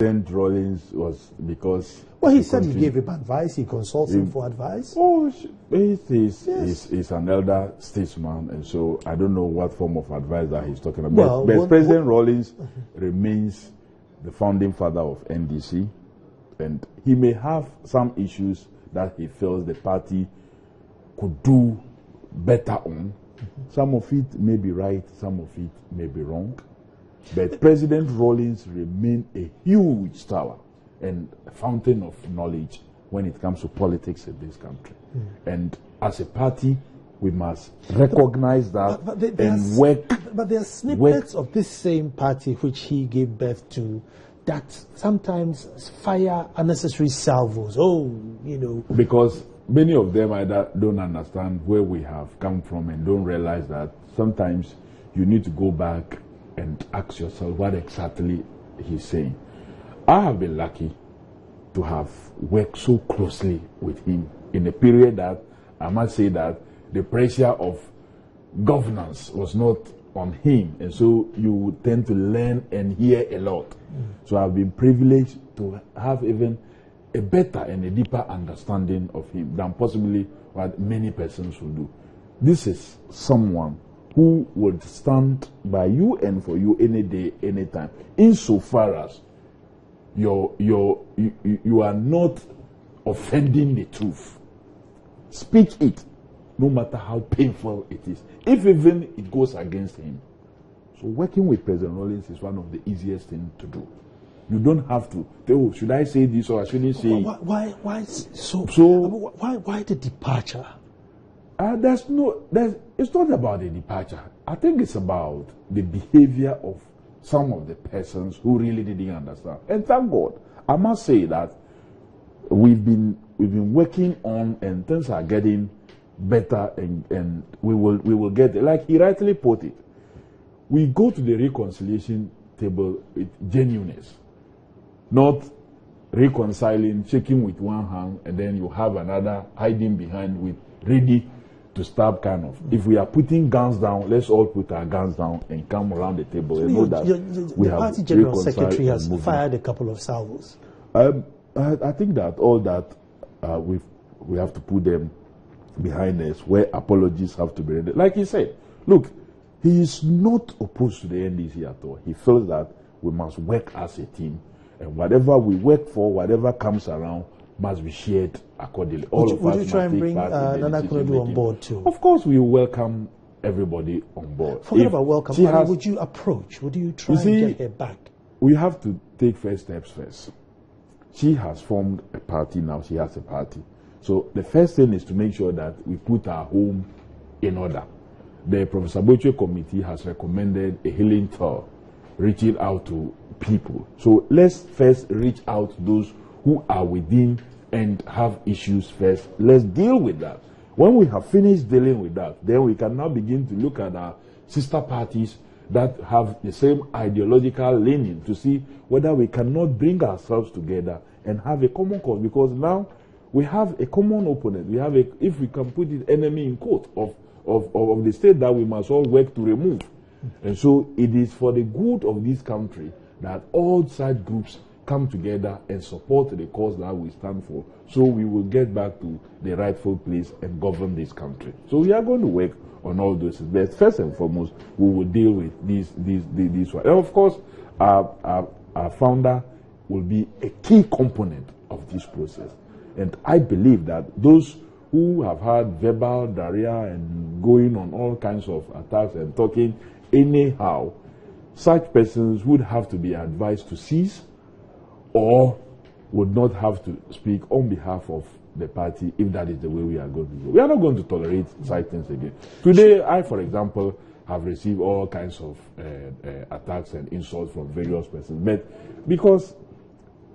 Then Rawlings was because... Well, he said he gave him advice, he consulted him for advice. Oh, he's an elder statesman, and so I don't know what form of advice that he's talking about. Well, but President Rawlings remains the founding father of NDC, and he may have some issues that he feels the party could do better on. Some of it may be right, some of it may be wrong. But President Rawlings remains a huge tower and a fountain of knowledge when it comes to politics in this country. And as a party, we must recognize that and work. But there are snippets of this same party which he gave birth to that sometimes fire unnecessary salvos. Oh, you know. Because many of them either don't understand where we have come from and don't realize that sometimes you need to go back and ask yourself what exactly he's saying. I have been lucky to have worked so closely with him in a period that I must say that the pressure of governance was not on him, and so you would tend to learn and hear a lot. So I've been privileged to have even a better and a deeper understanding of him than possibly what many persons will do. This is someone who would stand by you and for you any day, anytime, insofar as you are not offending the truth. Speak it, no matter how painful it is, if even it goes against him. So working with President Rawlings is one of the easiest things to do. You don't have to, oh, should I say this or I shouldn't say it? Why the departure? It's not about the departure. I think it's about the behavior of some of the persons who really didn't understand. And thank God, I must say that we've been working on, and things are getting better, and we will get there. Like he rightly put it, we go to the reconciliation table with genuineness, not reconciling, shaking with one hand, and then you have another hiding behind with ready to stab kind of. If we are putting guns down, let's all put our guns down and come around the table and know that we have the party general secretary has movement. fired a couple of salvos. I think that all that we have to put them behind us, where apologies have to be ready. Like he said, look, he is not opposed to the NDC at all. He feels that we must work as a team, and whatever we work for, whatever comes around, must be shared accordingly. Would you try and bring Nana Konedu on board too? Of course, we welcome everybody on board. Forget about welcome. Would you approach? Would you try and get her back? We have to take first steps first. She has formed a party now. She has a party. So the first thing is to make sure that we put our home in order. The Professor Boche committee has recommended a healing tour, reaching out to people. So let's first reach out to those who are within and have issues first. Let's deal with that. When we have finished dealing with that, then we can now begin to look at our sister parties that have the same ideological leaning to see whether we cannot bring ourselves together and have a common cause, because now we have a common opponent. We have if we can put it, enemy in quote of the state that we must all work to remove. And so it is for the good of this country that all side groups come together and support the cause that we stand for, so we will get back to the rightful place and govern this country. So we are going to work on all those. But first and foremost, we will deal with this one. And of course, our founder will be a key component of this process. And I believe that those who have had verbal diarrhea and going on all kinds of attacks and talking anyhow, such persons would have to be advised to cease, or would not have to speak on behalf of the party if that is the way we are going to go. We are not going to tolerate such things again. Today, I, for example, have received all kinds of attacks and insults from various persons. But because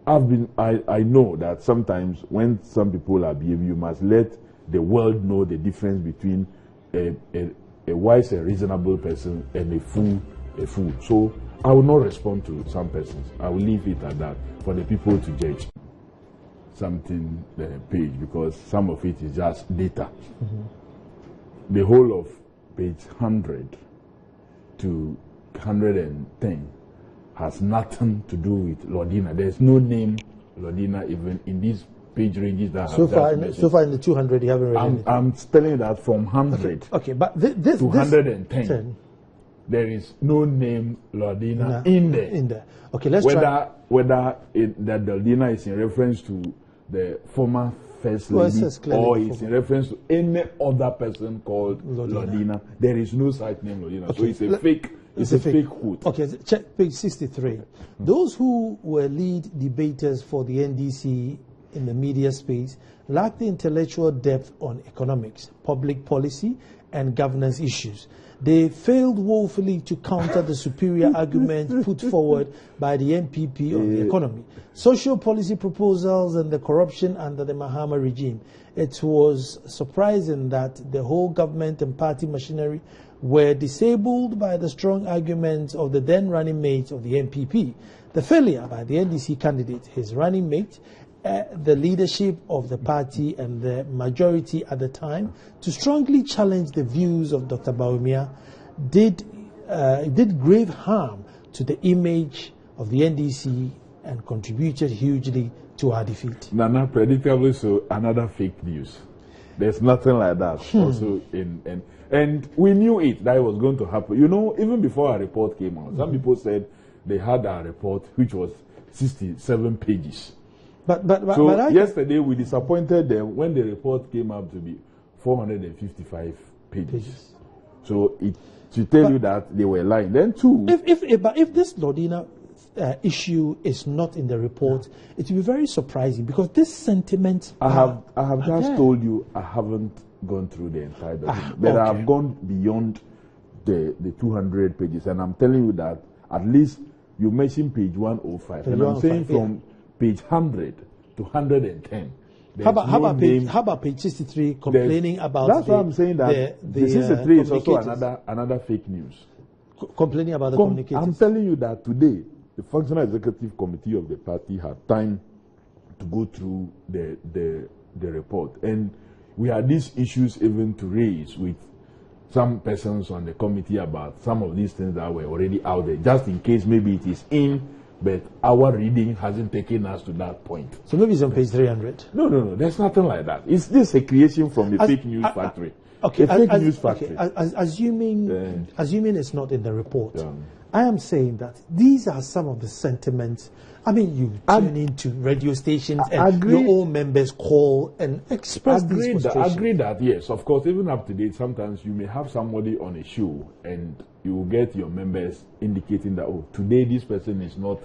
I know that sometimes when some people are behaving, you must let the world know the difference between a wise and reasonable person and a fool. So I will not respond to some persons. I will leave it at that for the people to judge something page, because some of it is just data. The whole of page 100 to 110 has nothing to do with Lordina. There's no name Lordina even in these page ranges that so far in the 200 you haven't read anything. I'm telling you that from 100 okay but this to 110 there is no name Lordina in there. Okay, let's try whether that Lordina is in reference to the former first lady or it's in reference to any other person called Lordina. There is no such name Lordina. Okay. So it's a fake. It's a fake quote. Okay, check page 63. Those who were lead debaters for the NDC in the media space lacked the intellectual depth on economics, public policy, and governance issues. They failed woefully to counter the superior argument put forward by the MPP on the economy, social policy proposals, and the corruption under the Mahama regime. It was surprising that the whole government and party machinery were disabled by the strong arguments of the then running mate of the MPP. The failure by the NDC candidate, his running mate, the leadership of the party and the majority at the time to strongly challenge the views of Dr. Bawumia did grave harm to the image of the NDC and contributed hugely to our defeat. Nana, predictably so, another fake news. There's nothing like that also and we knew that it was going to happen. You know, even before our report came out, some people said they had our report, which was 67 pages. But yesterday we disappointed them when the report came up to be 455 pages. So it to tell you that they were lying. Then too, if this Lordina issue is not in the report, it will be very surprising because this sentiment. I have just told you I haven't gone through the entire document, but I have gone beyond the 200 pages, and I'm telling you that at least you mentioned page 105, and I'm saying from page 100 to 110. How about page 63 complaining about that's why I'm saying that the 63 is also another fake news. Complaining about the communicators. I'm telling you that today, the Functional Executive Committee of the party had time to go through the report. And we had these issues even to raise with some persons on the committee about some of these things that were already out there, just in case maybe it is in, but our reading hasn't taken us to that point. So maybe it's on page 300. No. There's nothing like that. It's this a creation from the fake news factory. Okay, fake news factory. Assuming it's not in the report, I am saying that these are some of the sentiments. I mean, you tune into radio stations and your own members call and express these frustrations. I agree that, yes, of course, even up to date, sometimes you may have somebody on a show and you will get your members indicating that, oh, today this person is not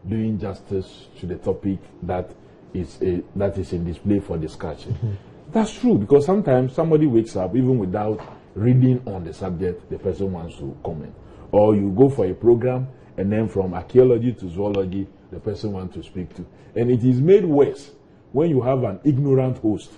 doing justice to the topic that is in display for discussion. That's true, because sometimes somebody wakes up even without reading on the subject the person wants to comment. Or you go for a program and then from archaeology to zoology, the person wants to speak to. And it is made worse when you have an ignorant host.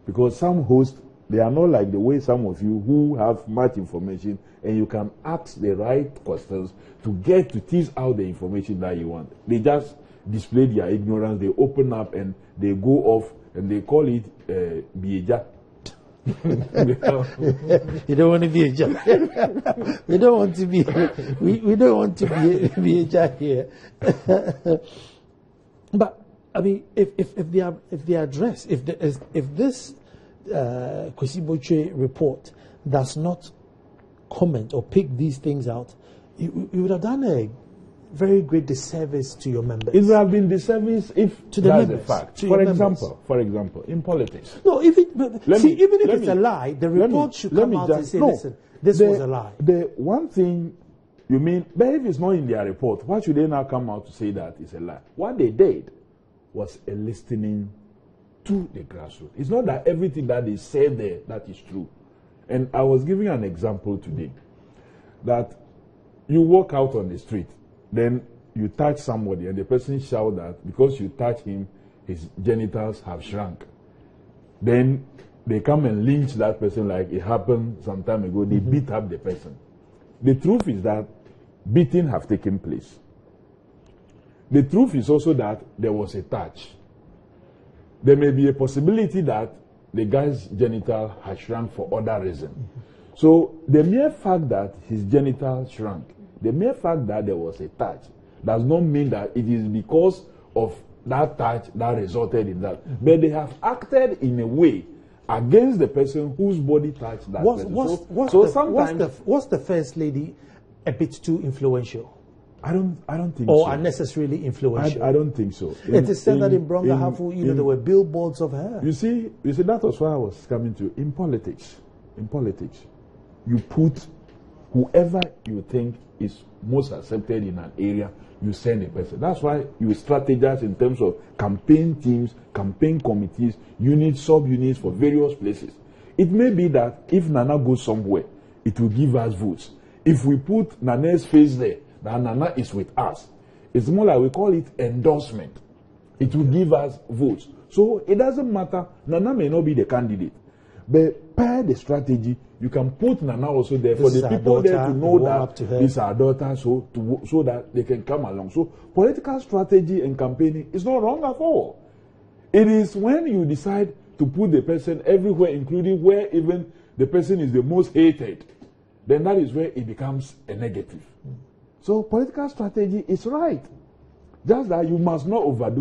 Because some hosts, they are not like the way some of you who have much information and you can ask the right questions to get to tease out the information that you want. They just display their ignorance, they open up and they go off and they call it Bieja. You don't want to be a judge. We don't want to be. We don't want to be a judge here. But I mean, if they address if this Kwesi Botchwey report does not comment or pick these things out, you would have done a very great disservice to your members. It would have been disservice if to the that's members, a fact. to For your example, in politics. No, even if it's a lie, the report should come out and say, listen, this was a lie. The one thing you mean, but if it's not in their report, why should they now come out to say that it's a lie? What they did was a listening to the grassroots. It's not that everything that they said there that is true. And I was giving an example today that you walk out on the street, then you touch somebody and the person shouts that because you touch him, his genitals have shrunk. Then they come and lynch that person like it happened some time ago. They beat up the person. The truth is that beating have taken place. The truth is also that there was a touch. There may be a possibility that the guy's genital has shrunk for other reasons. So the mere fact that his genital shrunk, the mere fact that there was a touch, does not mean that it is because of that touch that resulted in that. Mm-hmm. But they have acted in a way against the person whose body touched that person. Was the First Lady a bit too influential? I don't think or so. Or unnecessarily influential? I don't think so. It is said that in Brongahafo, there were billboards of her. You see, that was why I was coming to. In politics, you put whoever you think is most accepted in an area, you send a person. That's why you strategize in terms of campaign teams, campaign committees, units, sub-units for various places. It may be that if Nana goes somewhere, it will give us votes. If we put Nana's face there, that Nana is with us, it's more like we call it endorsement. It will give us votes. So it doesn't matter. Nana may not be the candidate. But per the strategy, you can put Nana also there for the people there to know that it's our daughter, so that they can come along. So political strategy and campaigning is not wrong at all. It is when you decide to put the person everywhere, including where even the person is the most hated, then that is where it becomes a negative. So political strategy is right. Just that you must not overdo